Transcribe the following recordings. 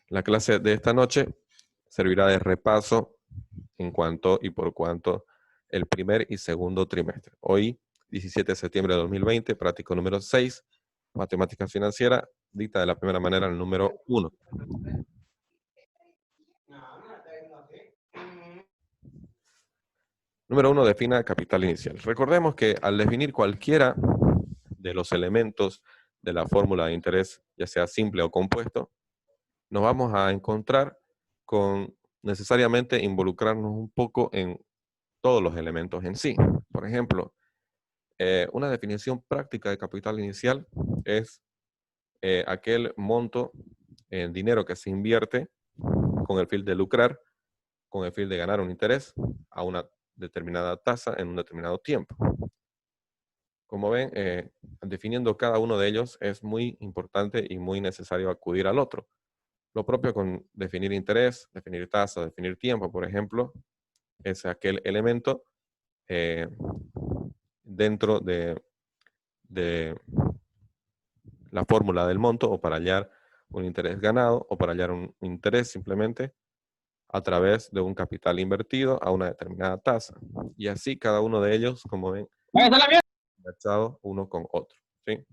La clase de esta noche servirá de repaso en cuanto y por cuanto el primer y segundo trimestre. Hoy, 17 de septiembre de 2020, práctico número 6, matemática financiera, dicta de la primera manera el número 1. Número 1, defina capital inicial. Recordemos que al definir cualquiera de los elementos de la fórmula de interés, ya sea simple o compuesto, nos vamos a encontrar con necesariamente involucrarnos un poco en todos los elementos en sí. Por ejemplo, una definición práctica de capital inicial es aquel monto en dinero que se invierte con el fin de lucrar, con el fin de ganar un interés a una determinada tasa en un determinado tiempo. Como ven, definiendo cada uno de ellos es muy importante y muy necesario acudir al otro. Lo propio con definir interés, definir tasa, definir tiempo, por ejemplo, es aquel elemento dentro de la fórmula del monto o para hallar un interés ganado o para hallar un interés simplemente a través de un capital invertido a una determinada tasa. Y así cada uno de ellos, como ven, enganchados uno con otro. ¿Sí?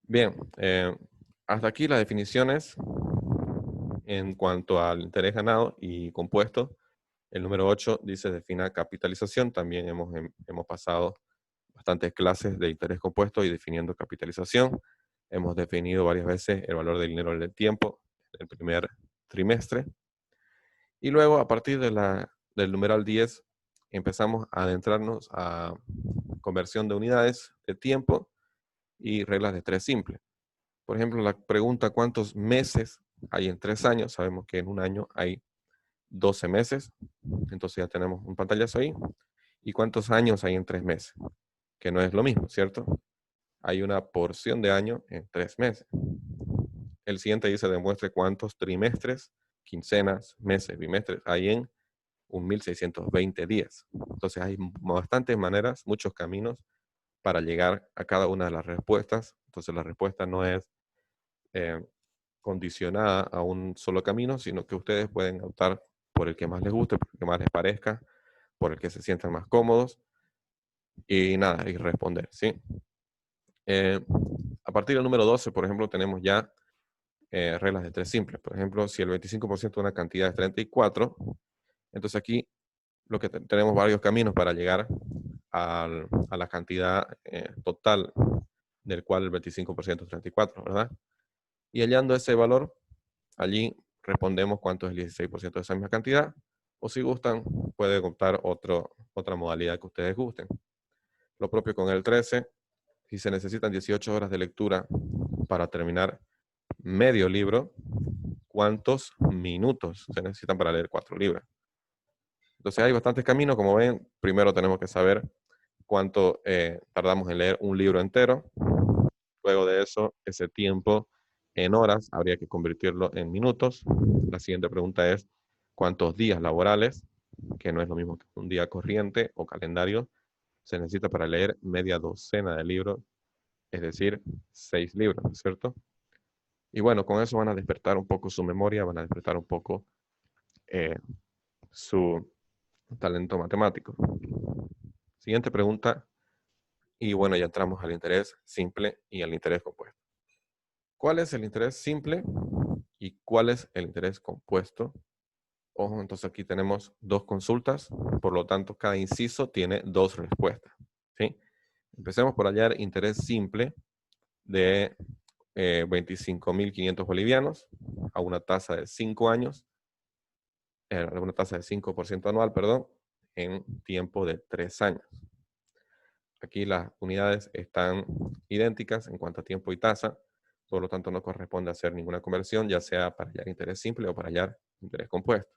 Bien, hasta aquí las definiciones en cuanto al interés ganado y compuesto. El número 8 dice defina capitalización. También hemos pasado bastantes clases de interés compuesto y definiendo capitalización. Hemos definido varias veces el valor del dinero en el tiempo, en el primer trimestre. Y luego, a partir del numeral 10, empezamos a adentrarnos a conversión de unidades de tiempo y reglas de tres simples. Por ejemplo, la pregunta ¿cuántos meses hay en 3 años? Sabemos que en un año hay 12 meses. Entonces ya tenemos un pantallazo ahí. ¿Y cuántos años hay en 3 meses? Que no es lo mismo, ¿cierto? Hay una porción de año en 3 meses. El siguiente dice demuestre cuántos trimestres, quincenas, meses, bimestres hay en 1620 días. Entonces hay bastantes maneras, muchos caminos para llegar a cada una de las respuestas. Entonces la respuesta no es condicionada a un solo camino, sino que ustedes pueden optar por el que más les guste, por el que más les parezca, por el que se sientan más cómodos y nada, y responder, ¿sí? A partir del número 12, por ejemplo, tenemos ya reglas de tres simples. Por ejemplo, si el 25% de una cantidad es 34, entonces aquí lo que tenemos varios caminos para llegar a la cantidad total del cual el 25% es 34, ¿verdad? Y hallando ese valor, allí respondemos cuánto es el 16% de esa misma cantidad, o si gustan, pueden optar otra modalidad que ustedes gusten. Lo propio con el 13, si se necesitan 18 horas de lectura para terminar medio libro, ¿cuántos minutos se necesitan para leer 4 libros? Entonces hay bastantes caminos, como ven. Primero tenemos que saber cuánto tardamos en leer un libro entero. Luego de eso, ese tiempo en horas habría que convertirlo en minutos. La siguiente pregunta es cuántos días laborales, que no es lo mismo que un día corriente o calendario, se necesita para leer media docena de libros, es decir, 6 libros, ¿no es cierto? Y bueno, con eso van a despertar un poco su memoria, van a despertar un poco su talento matemático. Siguiente pregunta, y bueno, ya entramos al interés simple y al interés compuesto. ¿Cuál es el interés simple y cuál es el interés compuesto? Ojo, entonces aquí tenemos dos consultas, por lo tanto cada inciso tiene dos respuestas, ¿sí? Empecemos por hallar interés simple de 25.500 bolivianos a una tasa de 5 años, a una tasa de 5% anual, perdón, en tiempo de 3 años. Aquí las unidades están idénticas en cuanto a tiempo y tasa, por lo tanto no corresponde hacer ninguna conversión, ya sea para hallar interés simple o para hallar interés compuesto.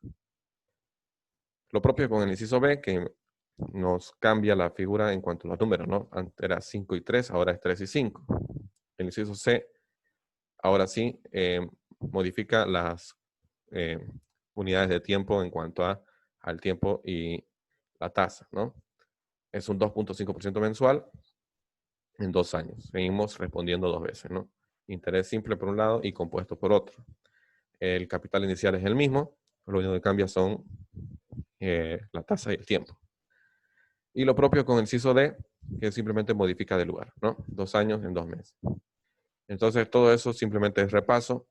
Lo propio con el inciso B, que nos cambia la figura en cuanto a los números, ¿no? Antes era 5 y 3, ahora es 3 y 5. El inciso C, ahora sí, modifica las unidades de tiempo en cuanto al tiempo y la tasa, ¿no? Es un 2.5% mensual en 2 años. Seguimos respondiendo 2 veces, ¿no? interés simple por un lado y compuesto por otro. El capital inicial es el mismo, lo único que cambia son la tasa y el tiempo. Y lo propio con el inciso D, que simplemente modifica de lugar, ¿no? 2 años en 2 meses. Entonces, todo eso simplemente es repaso.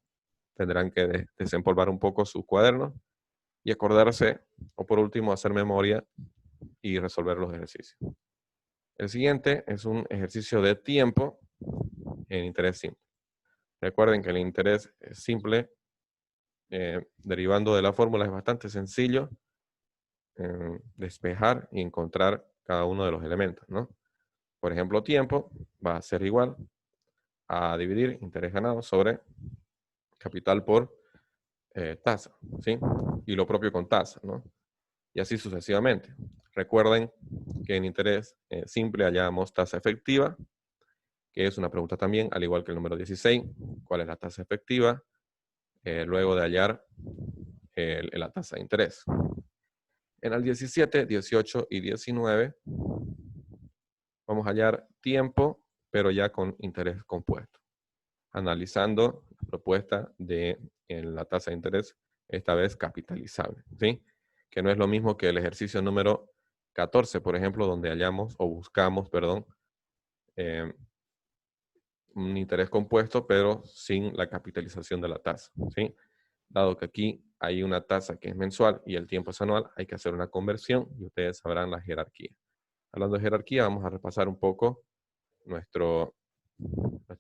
Tendrán que desempolvar un poco sus cuadernos y acordarse, o por último, hacer memoria y resolver los ejercicios. El siguiente es un ejercicio de tiempo en interés simple. Recuerden que el interés simple, derivando de la fórmula, es bastante sencillo despejar y encontrar cada uno de los elementos, ¿no? Por ejemplo, tiempo va a ser igual a dividir interés ganado sobre capital por tasa, ¿sí? Y lo propio con tasa, ¿no? Y así sucesivamente. Recuerden que en interés simple hallamos tasa efectiva, que es una pregunta también, al igual que el número 16, ¿cuál es la tasa efectiva? Luego de hallar la tasa de interés. En el 17, 18 y 19 vamos a hallar tiempo, pero ya con interés compuesto. Analizando la propuesta de la tasa de interés, esta vez capitalizable, ¿sí? Que no es lo mismo que el ejercicio número 14, por ejemplo, donde hallamos o buscamos, perdón, un interés compuesto, pero sin la capitalización de la tasa, ¿sí? Dado que aquí hay una tasa que es mensual y el tiempo es anual, hay que hacer una conversión y ustedes sabrán la jerarquía. Hablando de jerarquía, vamos a repasar un poco nuestra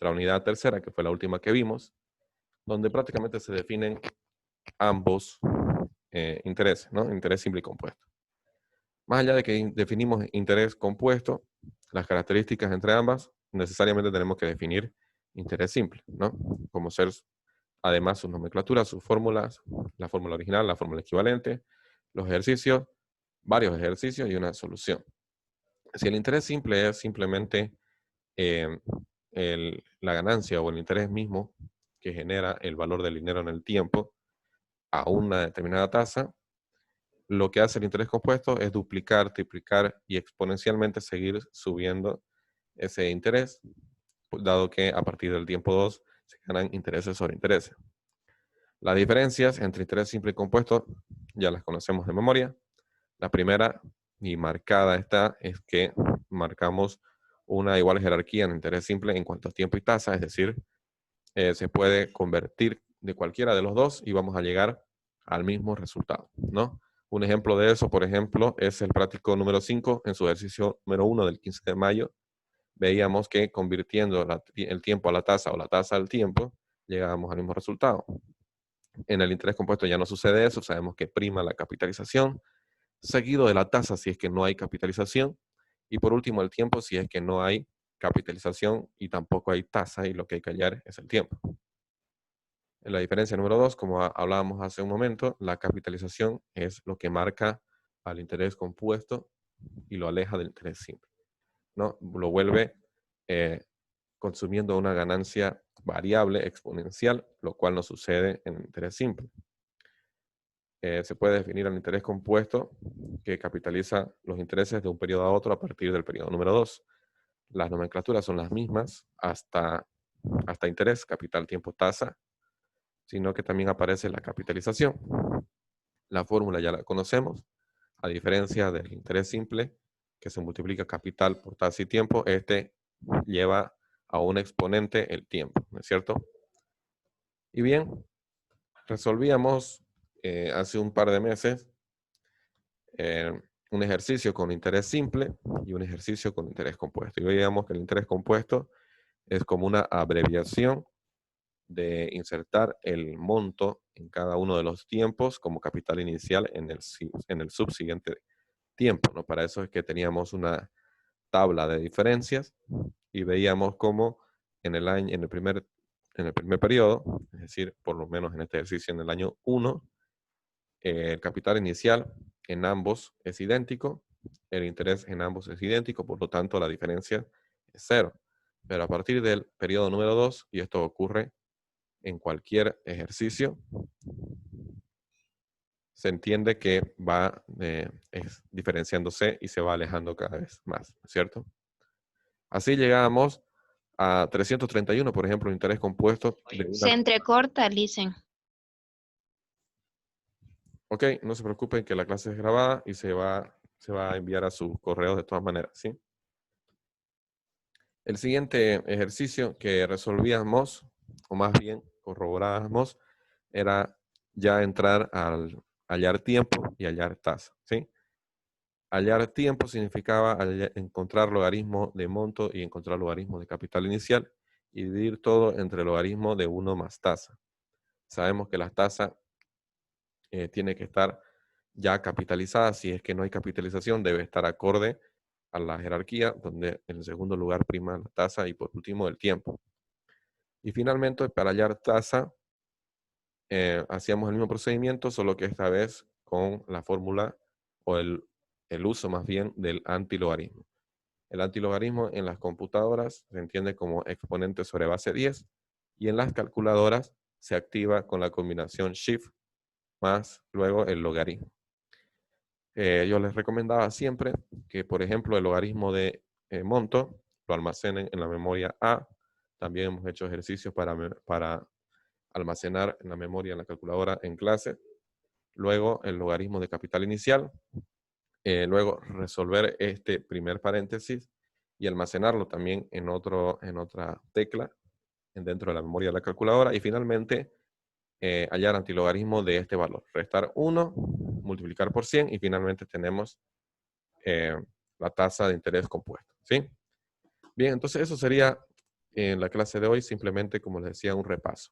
unidad tercera, que fue la última que vimos, donde prácticamente se definen ambos intereses, ¿no? Interés simple y compuesto. Más allá de que definimos interés compuesto, las características entre ambas, necesariamente tenemos que definir interés simple, ¿no? Como ser, además, sus nomenclaturas, sus fórmulas, la fórmula original, la fórmula equivalente, los ejercicios, varios ejercicios y una solución. Si el interés simple es simplemente la ganancia o el interés mismo que genera el valor del dinero en el tiempo a una determinada tasa, lo que hace el interés compuesto es duplicar, triplicar y exponencialmente seguir subiendo ese interés, dado que a partir del tiempo 2 se ganan intereses sobre intereses. Las diferencias entre interés simple y compuesto ya las conocemos de memoria. La primera, y marcada está, es que marcamos una igual jerarquía en interés simple en cuanto a tiempo y tasa, es decir, se puede convertir de cualquiera de los dos y vamos a llegar al mismo resultado, ¿no? Un ejemplo de eso, por ejemplo, es el práctico número 5 en su ejercicio número 1 del 15 de mayo. Veíamos que convirtiendo el tiempo a la tasa o la tasa al tiempo, llegábamos al mismo resultado. En el interés compuesto ya no sucede eso, sabemos que prima la capitalización, seguido de la tasa si es que no hay capitalización, y por último el tiempo si es que no hay capitalización y tampoco hay tasa y lo que hay que hallar es el tiempo. En la diferencia número 2, como hablábamos hace un momento, la capitalización es lo que marca al interés compuesto y lo aleja del interés simple, ¿no? Lo vuelve consumiendo una ganancia variable exponencial, lo cual no sucede en el interés simple. Se puede definir el interés compuesto que capitaliza los intereses de un periodo a otro a partir del periodo número 2. Las nomenclaturas son las mismas hasta interés, capital, tiempo, tasa, sino que también aparece la capitalización. La fórmula ya la conocemos, a diferencia del interés simple, que se multiplica capital por tasa y tiempo, este lleva a un exponente el tiempo, ¿no es cierto? Y bien, resolvíamos hace un par de meses un ejercicio con interés simple y un ejercicio con interés compuesto. Y veíamos que el interés compuesto es como una abreviación de insertar el monto en cada uno de los tiempos como capital inicial en el subsiguiente tiempo, ¿no? Para eso es que teníamos una tabla de diferencias y veíamos cómo en el primer periodo, es decir, por lo menos en este ejercicio en el año 1, el capital inicial en ambos es idéntico, el interés en ambos es idéntico, por lo tanto la diferencia es 0. Pero a partir del periodo número 2, y esto ocurre en cualquier ejercicio, se entiende que va diferenciándose y se va alejando cada vez más, ¿cierto? Así llegamos a 331, por ejemplo, interés compuesto de Se una... entrecorta, Listen. Ok, no se preocupen que la clase es grabada y se va a enviar a su correo de todas maneras, ¿sí? El siguiente ejercicio que resolvíamos, o más bien corroborábamos, era ya entrar al hallar tiempo y hallar tasa, ¿sí? Hallar tiempo significaba encontrar logaritmo de monto y encontrar logaritmo de capital inicial y dividir todo entre logaritmo de 1 más tasa. Sabemos que la tasa tiene que estar ya capitalizada. Si es que no hay capitalización, debe estar acorde a la jerarquía, donde en segundo lugar prima la tasa y por último el tiempo. Y finalmente, para hallar tasa, hacíamos el mismo procedimiento, solo que esta vez con la fórmula o el uso más bien del antilogarismo. El antilogarismo en las computadoras se entiende como exponente sobre base 10 y en las calculadoras se activa con la combinación Shift más luego el logaritmo. Yo les recomendaba siempre que, por ejemplo, el logaritmo de monto lo almacenen en la memoria A. También hemos hecho ejercicios para almacenar en la memoria en la calculadora en clase. Luego el logaritmo de capital inicial. Luego resolver este primer paréntesis y almacenarlo también en otra tecla dentro de la memoria de la calculadora. Y finalmente hallar antilogarismo de este valor. Restar 1, multiplicar por 100 y finalmente tenemos la tasa de interés compuesto, ¿sí? Bien, entonces eso sería en la clase de hoy, simplemente como les decía, un repaso.